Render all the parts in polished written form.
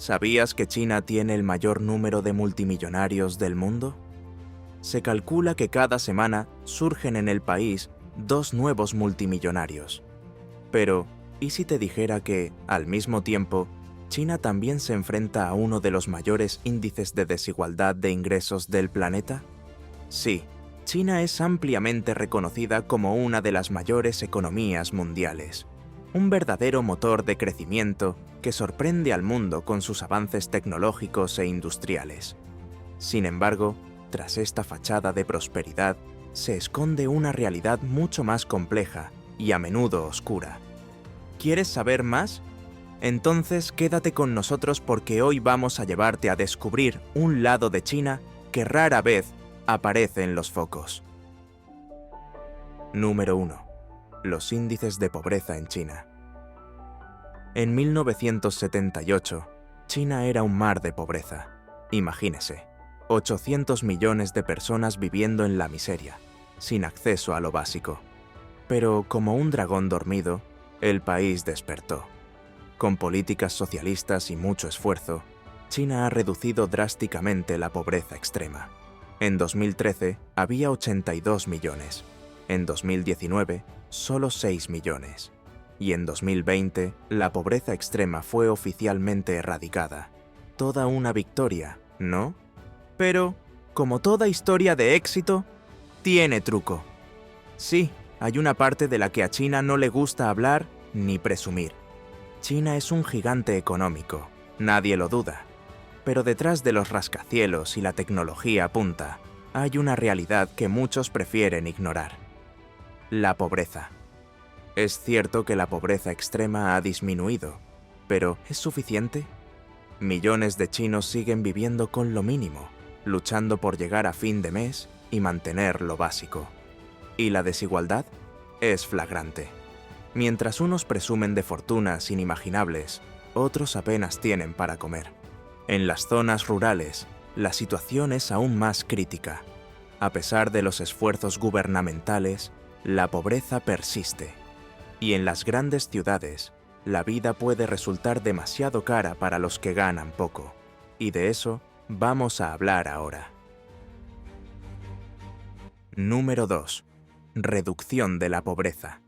¿Sabías que China tiene el mayor número de multimillonarios del mundo? Se calcula que cada semana surgen en el país 2 nuevos multimillonarios. Pero, ¿y si te dijera que, al mismo tiempo, China también se enfrenta a uno de los mayores índices de desigualdad de ingresos del planeta? Sí, China es ampliamente reconocida como una de las mayores economías mundiales, un verdadero motor de crecimiento que sorprende al mundo con sus avances tecnológicos e industriales. Sin embargo, tras esta fachada de prosperidad, se esconde una realidad mucho más compleja y a menudo oscura. ¿Quieres saber más? Entonces quédate con nosotros porque hoy vamos a llevarte a descubrir un lado de China que rara vez aparece en los focos. Número 1. Los índices de pobreza en China. En 1978, China era un mar de pobreza. Imagínese, 800 millones de personas viviendo en la miseria, sin acceso a lo básico. Pero como un dragón dormido, el país despertó. Con políticas socialistas y mucho esfuerzo, China ha reducido drásticamente la pobreza extrema. En 2013 había 82 millones, en 2019 solo 6 millones, y en 2020 la pobreza extrema fue oficialmente erradicada. Toda una victoria, ¿no? Pero, como toda historia de éxito, tiene truco. Sí, hay una parte de la que a China no le gusta hablar ni presumir. China es un gigante económico, nadie lo duda. Pero detrás de los rascacielos y la tecnología punta, hay una realidad que muchos prefieren ignorar. La pobreza. Es cierto que la pobreza extrema ha disminuido, pero ¿es suficiente? Millones de chinos siguen viviendo con lo mínimo, luchando por llegar a fin de mes y mantener lo básico. ¿Y la desigualdad? Es flagrante. Mientras unos presumen de fortunas inimaginables, otros apenas tienen para comer. En las zonas rurales, la situación es aún más crítica. A pesar de los esfuerzos gubernamentales, la pobreza persiste. Y en las grandes ciudades, la vida puede resultar demasiado cara para los que ganan poco. Y de eso vamos a hablar ahora. Número 2. Reducción de la pobreza.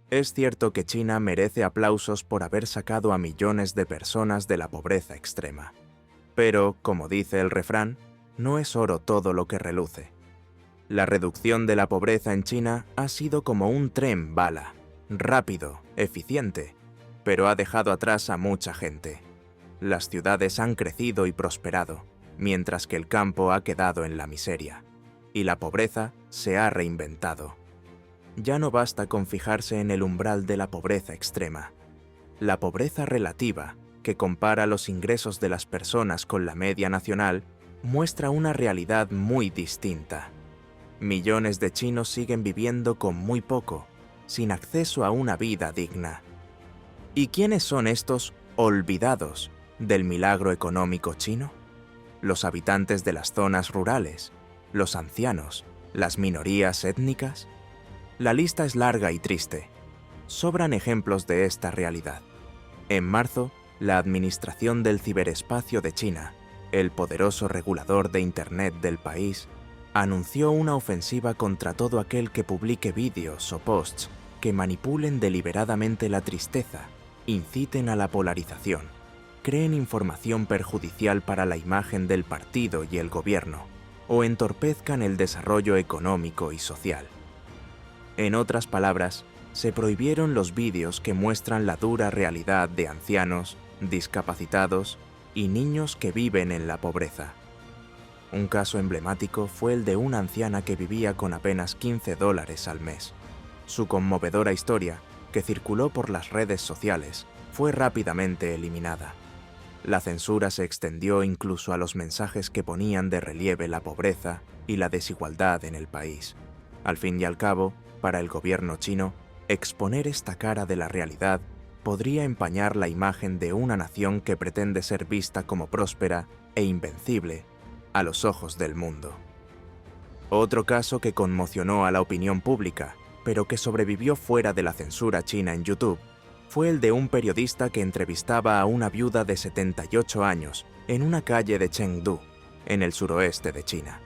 Es cierto que China merece aplausos por haber sacado a millones de personas de la pobreza extrema. Pero, como dice el refrán, no es oro todo lo que reluce. La reducción de la pobreza en China ha sido como un tren bala, rápido, eficiente, pero ha dejado atrás a mucha gente. Las ciudades han crecido y prosperado, mientras que el campo ha quedado en la miseria, y la pobreza se ha reinventado. Ya no basta con fijarse en el umbral de la pobreza extrema. La pobreza relativa, que compara los ingresos de las personas con la media nacional, muestra una realidad muy distinta. Millones de chinos siguen viviendo con muy poco, sin acceso a una vida digna. ¿Y quiénes son estos olvidados del milagro económico chino? Los habitantes de las zonas rurales, los ancianos, las minorías étnicas. La lista es larga y triste. Sobran ejemplos de esta realidad. En marzo, la Administración del Ciberespacio de China, el poderoso regulador de Internet del país, anunció una ofensiva contra todo aquel que publique vídeos o posts que manipulen deliberadamente la tristeza, inciten a la polarización, creen información perjudicial para la imagen del partido y el gobierno, o entorpezcan el desarrollo económico y social. En otras palabras, se prohibieron los vídeos que muestran la dura realidad de ancianos, discapacitados y niños que viven en la pobreza. Un caso emblemático fue el de una anciana que vivía con apenas $15 al mes. Su conmovedora historia, que circuló por las redes sociales, fue rápidamente eliminada. La censura se extendió incluso a los mensajes que ponían de relieve la pobreza y la desigualdad en el país. Al fin y al cabo, para el gobierno chino, exponer esta cara de la realidad podría empañar la imagen de una nación que pretende ser vista como próspera e invencible a los ojos del mundo. Otro caso que conmocionó a la opinión pública, pero que sobrevivió fuera de la censura china en YouTube, fue el de un periodista que entrevistaba a una viuda de 78 años en una calle de Chengdu, en el suroeste de China.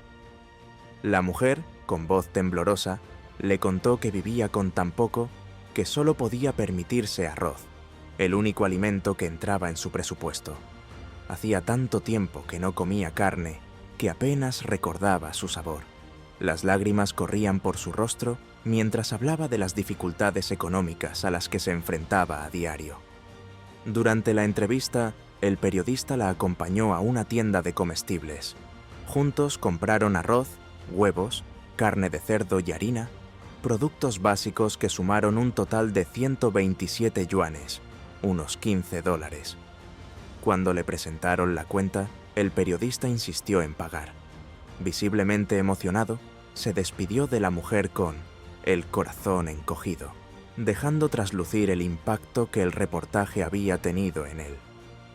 La mujer, con voz temblorosa, le contó que vivía con tan poco que solo podía permitirse arroz, el único alimento que entraba en su presupuesto. Hacía tanto tiempo que no comía carne que apenas recordaba su sabor. Las lágrimas corrían por su rostro mientras hablaba de las dificultades económicas a las que se enfrentaba a diario. Durante la entrevista, el periodista la acompañó a una tienda de comestibles. Juntos compraron arroz, huevos, carne de cerdo y harina, productos básicos que sumaron un total de 127 yuanes, unos $15. Cuando le presentaron la cuenta, el periodista insistió en pagar. Visiblemente emocionado, se despidió de la mujer con el corazón encogido, dejando traslucir el impacto que el reportaje había tenido en él.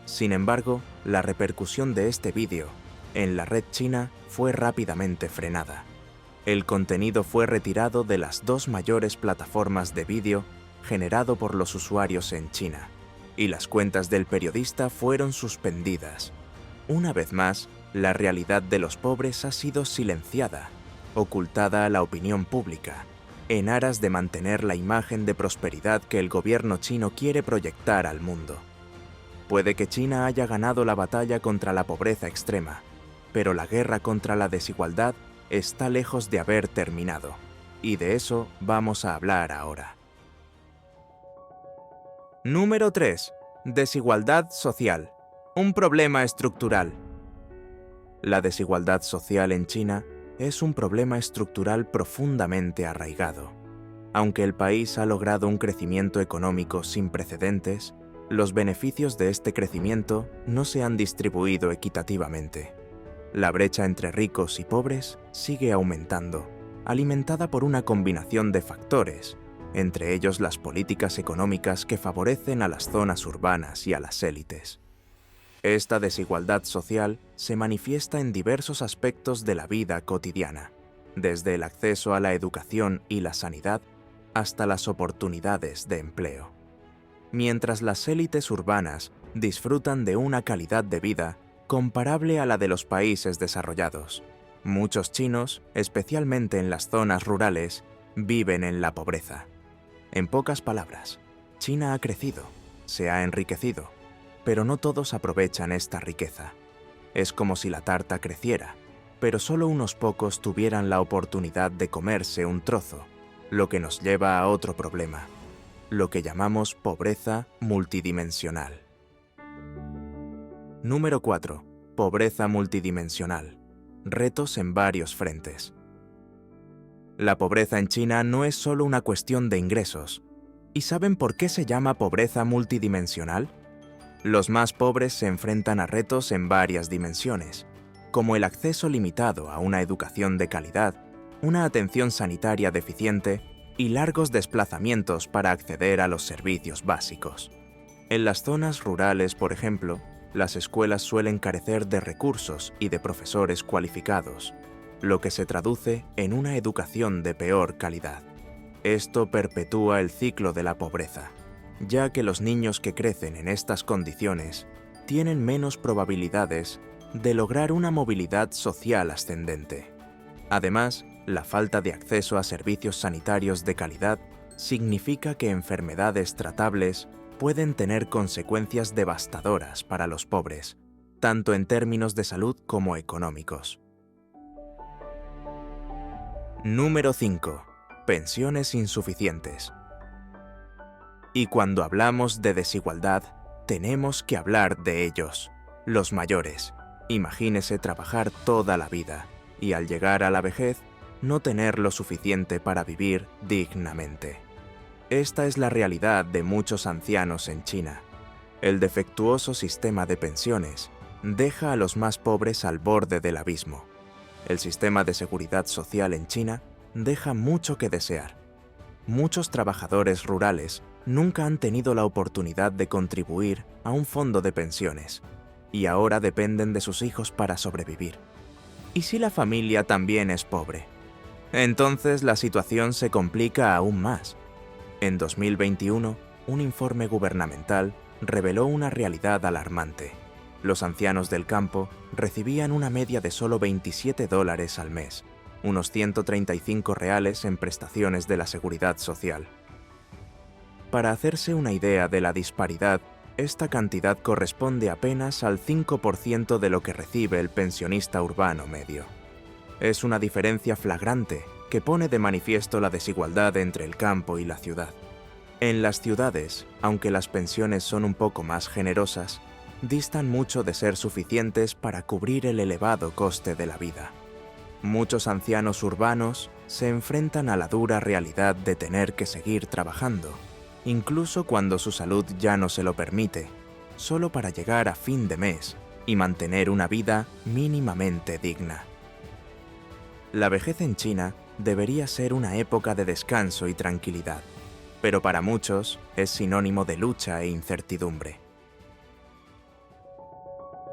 Sin embargo, la repercusión de este vídeo en la red china fue rápidamente frenada. El contenido fue retirado de las dos mayores plataformas de vídeo generado por los usuarios en China, y las cuentas del periodista fueron suspendidas. Una vez más, la realidad de los pobres ha sido silenciada, ocultada a la opinión pública, en aras de mantener la imagen de prosperidad que el gobierno chino quiere proyectar al mundo. Puede que China haya ganado la batalla contra la pobreza extrema, pero la guerra contra la desigualdad está lejos de haber terminado, y de eso vamos a hablar ahora. Número 3. Desigualdad social. Un problema estructural. La desigualdad social en China es un problema estructural profundamente arraigado. Aunque el país ha logrado un crecimiento económico sin precedentes, los beneficios de este crecimiento no se han distribuido equitativamente. La brecha entre ricos y pobres sigue aumentando, alimentada por una combinación de factores, entre ellos las políticas económicas que favorecen a las zonas urbanas y a las élites. Esta desigualdad social se manifiesta en diversos aspectos de la vida cotidiana, desde el acceso a la educación y la sanidad hasta las oportunidades de empleo. Mientras las élites urbanas disfrutan de una calidad de vida comparable a la de los países desarrollados, muchos chinos, especialmente en las zonas rurales, viven en la pobreza. En pocas palabras, China ha crecido, se ha enriquecido, pero no todos aprovechan esta riqueza. Es como si la tarta creciera, pero solo unos pocos tuvieran la oportunidad de comerse un trozo, lo que nos lleva a otro problema, lo que llamamos pobreza multidimensional. Número 4. Pobreza multidimensional. Retos en varios frentes. La pobreza en China no es solo una cuestión de ingresos. ¿Y saben por qué se llama pobreza multidimensional? Los más pobres se enfrentan a retos en varias dimensiones, como el acceso limitado a una educación de calidad, una atención sanitaria deficiente y largos desplazamientos para acceder a los servicios básicos. En las zonas rurales, por ejemplo, las escuelas suelen carecer de recursos y de profesores cualificados, lo que se traduce en una educación de peor calidad. Esto perpetúa el ciclo de la pobreza, ya que los niños que crecen en estas condiciones tienen menos probabilidades de lograr una movilidad social ascendente. Además, la falta de acceso a servicios sanitarios de calidad significa que enfermedades tratables pueden tener consecuencias devastadoras para los pobres, tanto en términos de salud como económicos. Número 5. Pensiones insuficientes. Y cuando hablamos de desigualdad, tenemos que hablar de ellos, los mayores. Imagínese trabajar toda la vida y al llegar a la vejez, no tener lo suficiente para vivir dignamente. Esta es la realidad de muchos ancianos en China. El defectuoso sistema de pensiones deja a los más pobres al borde del abismo. El sistema de seguridad social en China deja mucho que desear. Muchos trabajadores rurales nunca han tenido la oportunidad de contribuir a un fondo de pensiones y ahora dependen de sus hijos para sobrevivir. ¿Y si la familia también es pobre? Entonces la situación se complica aún más. En 2021, un informe gubernamental reveló una realidad alarmante. Los ancianos del campo recibían una media de solo $27 al mes, unos 135 reales en prestaciones de la seguridad social. Para hacerse una idea de la disparidad, esta cantidad corresponde apenas al 5% de lo que recibe el pensionista urbano medio. Es una diferencia flagrante que pone de manifiesto la desigualdad entre el campo y la ciudad. En las ciudades, aunque las pensiones son un poco más generosas, distan mucho de ser suficientes para cubrir el elevado coste de la vida. Muchos ancianos urbanos se enfrentan a la dura realidad de tener que seguir trabajando, incluso cuando su salud ya no se lo permite, solo para llegar a fin de mes y mantener una vida mínimamente digna. La vejez en China debería ser una época de descanso y tranquilidad, pero para muchos es sinónimo de lucha e incertidumbre.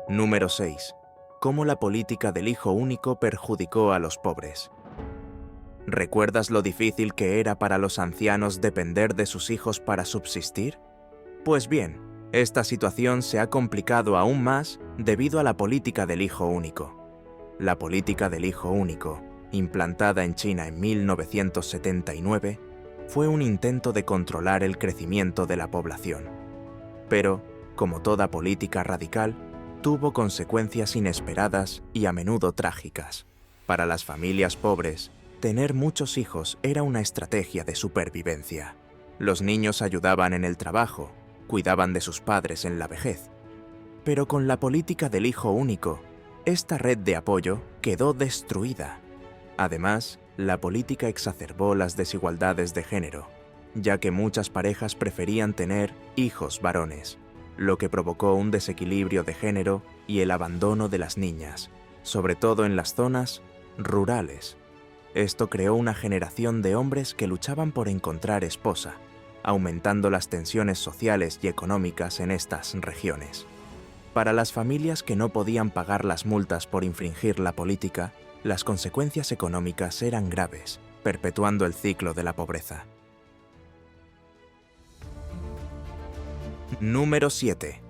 Número 6. ¿Cómo la política del hijo único perjudicó a los pobres? ¿Recuerdas lo difícil que era para los ancianos depender de sus hijos para subsistir? Pues bien, esta situación se ha complicado aún más debido a la política del hijo único. La política del hijo único, implantada en China en 1979, fue un intento de controlar el crecimiento de la población. Pero, como toda política radical, tuvo consecuencias inesperadas y a menudo trágicas. Para las familias pobres, tener muchos hijos era una estrategia de supervivencia. Los niños ayudaban en el trabajo, cuidaban de sus padres en la vejez. Pero con la política del hijo único, esta red de apoyo quedó destruida. Además, la política exacerbó las desigualdades de género, ya que muchas parejas preferían tener hijos varones, lo que provocó un desequilibrio de género y el abandono de las niñas, sobre todo en las zonas rurales. Esto creó una generación de hombres que luchaban por encontrar esposa, aumentando las tensiones sociales y económicas en estas regiones. Para las familias que no podían pagar las multas por infringir la política, las consecuencias económicas eran graves, perpetuando el ciclo de la pobreza. Número 7.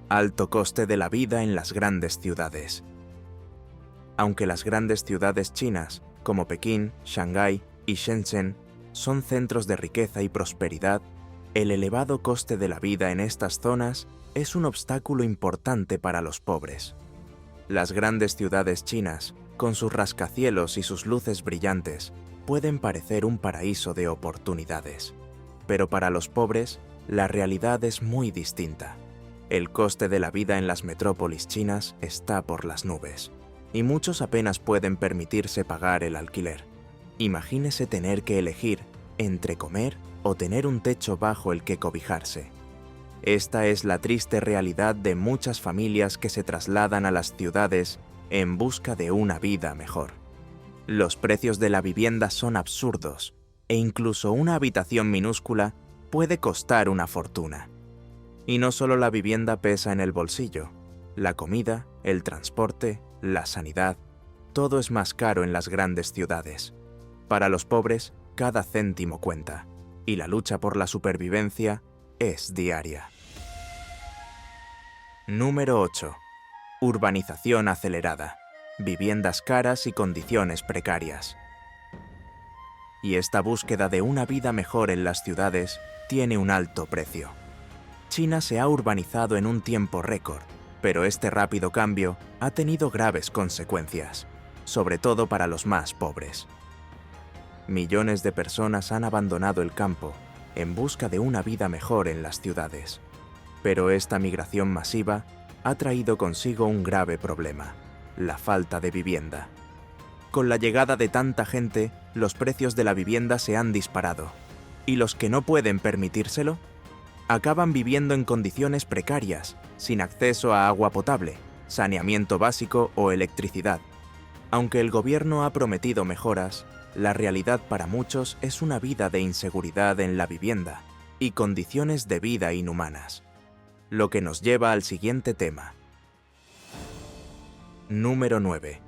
Alto coste de la vida en las grandes ciudades. Aunque las grandes ciudades chinas, como Pekín, Shanghái y Shenzhen, son centros de riqueza y prosperidad, el elevado coste de la vida en estas zonas es un obstáculo importante para los pobres. Las grandes ciudades chinas, con sus rascacielos y sus luces brillantes, pueden parecer un paraíso de oportunidades. Pero para los pobres, la realidad es muy distinta. El coste de la vida en las metrópolis chinas está por las nubes, y muchos apenas pueden permitirse pagar el alquiler. Imagínese tener que elegir entre comer o tener un techo bajo el que cobijarse. Esta es la triste realidad de muchas familias que se trasladan a las ciudades en busca de una vida mejor. Los precios de la vivienda son absurdos, e incluso una habitación minúscula puede costar una fortuna. Y no solo la vivienda pesa en el bolsillo, la comida, el transporte, la sanidad, todo es más caro en las grandes ciudades. Para los pobres, cada céntimo cuenta, y la lucha por la supervivencia es diaria. Número 8. Urbanización acelerada, viviendas caras y condiciones precarias. Y esta búsqueda de una vida mejor en las ciudades tiene un alto precio. China se ha urbanizado en un tiempo récord, pero este rápido cambio ha tenido graves consecuencias, sobre todo para los más pobres. Millones de personas han abandonado el campo en busca de una vida mejor en las ciudades. Pero esta migración masiva ha traído consigo un grave problema: la falta de vivienda. Con la llegada de tanta gente, los precios de la vivienda se han disparado, y los que no pueden permitírselo acaban viviendo en condiciones precarias, sin acceso a agua potable, saneamiento básico o electricidad. Aunque el gobierno ha prometido mejoras, la realidad para muchos es una vida de inseguridad en la vivienda y condiciones de vida inhumanas. Lo que nos lleva al siguiente tema. Número 9.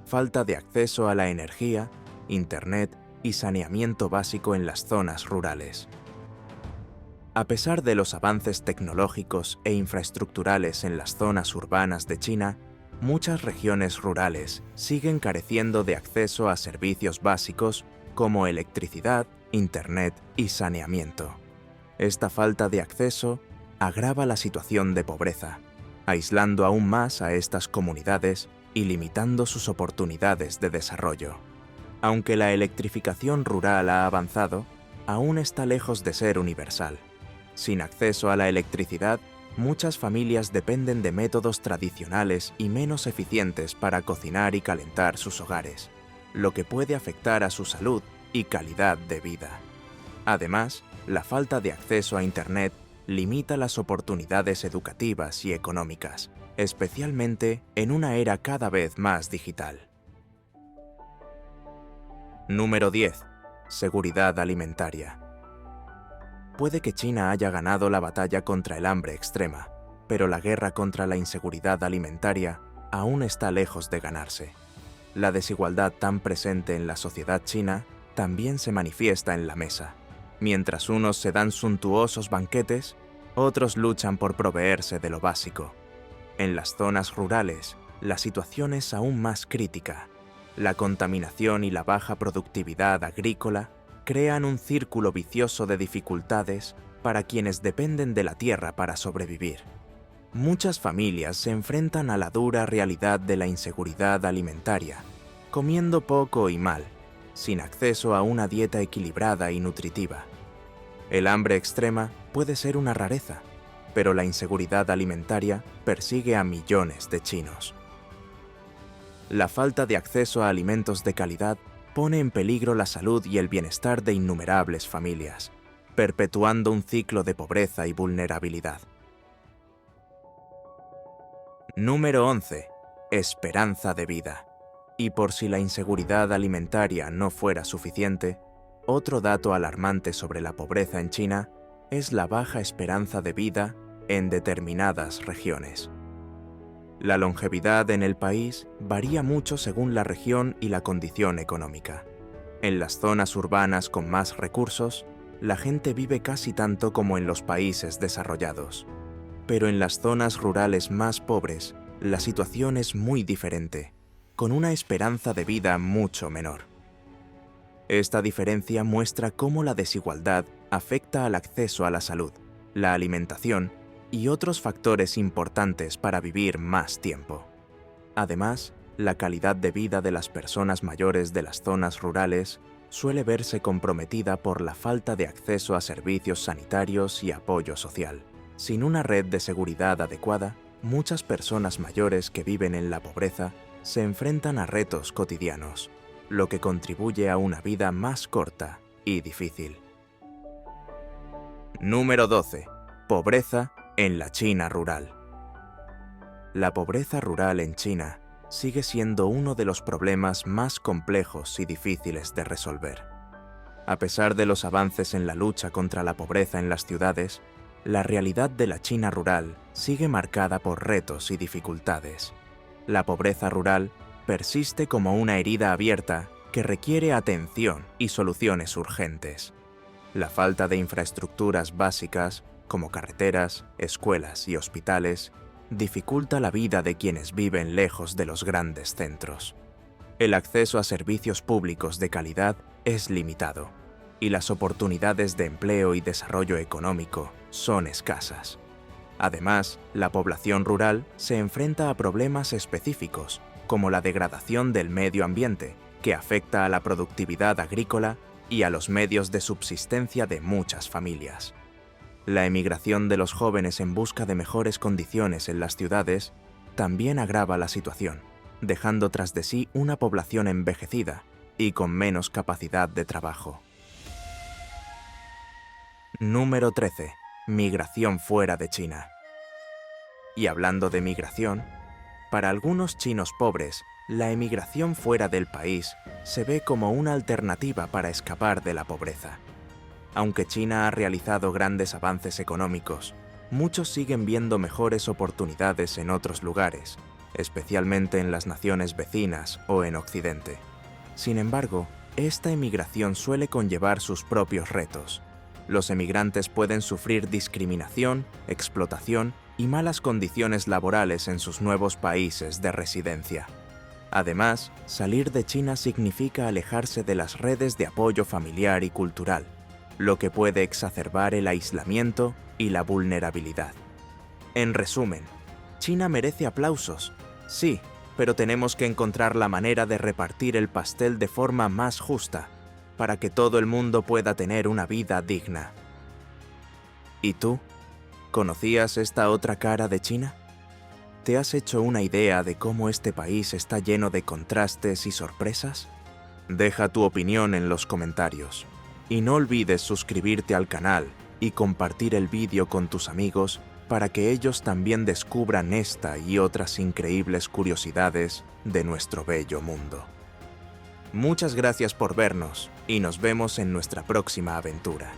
Falta de acceso a la energía, internet y saneamiento básico en las zonas rurales. A pesar de los avances tecnológicos e infraestructurales en las zonas urbanas de China, muchas regiones rurales siguen careciendo de acceso a servicios básicos como electricidad, internet y saneamiento. Esta falta de acceso agrava la situación de pobreza, aislando aún más a estas comunidades y limitando sus oportunidades de desarrollo. Aunque la electrificación rural ha avanzado, aún está lejos de ser universal. Sin acceso a la electricidad, muchas familias dependen de métodos tradicionales y menos eficientes para cocinar y calentar sus hogares, lo que puede afectar a su salud y calidad de vida. Además, la falta de acceso a Internet limita las oportunidades educativas y económicas, especialmente en una era cada vez más digital. Número 10. Seguridad alimentaria. Puede que China haya ganado la batalla contra el hambre extrema, pero la guerra contra la inseguridad alimentaria aún está lejos de ganarse. La desigualdad tan presente en la sociedad china también se manifiesta en la mesa. Mientras unos se dan suntuosos banquetes, otros luchan por proveerse de lo básico. En las zonas rurales, la situación es aún más crítica. La contaminación y la baja productividad agrícola crean un círculo vicioso de dificultades para quienes dependen de la tierra para sobrevivir. Muchas familias se enfrentan a la dura realidad de la inseguridad alimentaria, comiendo poco y mal, sin acceso a una dieta equilibrada y nutritiva. El hambre extrema puede ser una rareza, pero la inseguridad alimentaria persigue a millones de chinos. La falta de acceso a alimentos de calidad pone en peligro la salud y el bienestar de innumerables familias, perpetuando un ciclo de pobreza y vulnerabilidad. Número 11. Esperanza de vida. Y por si la inseguridad alimentaria no fuera suficiente, otro dato alarmante sobre la pobreza en China es la baja esperanza de vida en determinadas regiones. La longevidad en el país varía mucho según la región y la condición económica. En las zonas urbanas con más recursos, la gente vive casi tanto como en los países desarrollados. Pero en las zonas rurales más pobres, la situación es muy diferente, con una esperanza de vida mucho menor. Esta diferencia muestra cómo la desigualdad afecta al acceso a la salud, la alimentación y otros factores importantes para vivir más tiempo. Además, la calidad de vida de las personas mayores de las zonas rurales suele verse comprometida por la falta de acceso a servicios sanitarios y apoyo social. Sin una red de seguridad adecuada, muchas personas mayores que viven en la pobreza se enfrentan a retos cotidianos, lo que contribuye a una vida más corta y difícil. Número 12. Pobreza en la China rural. La pobreza rural en China sigue siendo uno de los problemas más complejos y difíciles de resolver. A pesar de los avances en la lucha contra la pobreza en las ciudades, la realidad de la China rural sigue marcada por retos y dificultades. La pobreza rural persiste como una herida abierta que requiere atención y soluciones urgentes. La falta de infraestructuras básicas, como carreteras, escuelas y hospitales, dificulta la vida de quienes viven lejos de los grandes centros. El acceso a servicios públicos de calidad es limitado, y las oportunidades de empleo y desarrollo económico son escasas. Además, la población rural se enfrenta a problemas específicos, como la degradación del medio ambiente, que afecta a la productividad agrícola y a los medios de subsistencia de muchas familias. La emigración de los jóvenes en busca de mejores condiciones en las ciudades también agrava la situación, dejando tras de sí una población envejecida y con menos capacidad de trabajo. Número 13. Migración fuera de China. Y hablando de migración, para algunos chinos pobres, la emigración fuera del país se ve como una alternativa para escapar de la pobreza. Aunque China ha realizado grandes avances económicos, muchos siguen viendo mejores oportunidades en otros lugares, especialmente en las naciones vecinas o en Occidente. Sin embargo, esta emigración suele conllevar sus propios retos. los emigrantes pueden sufrir discriminación, explotación y malas condiciones laborales en sus nuevos países de residencia. Además, salir de China significa alejarse de las redes de apoyo familiar y cultural, lo que puede exacerbar el aislamiento y la vulnerabilidad. En resumen, China merece aplausos, sí, pero tenemos que encontrar la manera de repartir el pastel de forma más justa, para que todo el mundo pueda tener una vida digna. ¿Y tú? ¿Conocías esta otra cara de China? ¿Te has hecho una idea de cómo este país está lleno de contrastes y sorpresas? Deja tu opinión en los comentarios. Y no olvides suscribirte al canal y compartir el vídeo con tus amigos para que ellos también descubran esta y otras increíbles curiosidades de nuestro bello mundo. Muchas gracias por vernos y nos vemos en nuestra próxima aventura.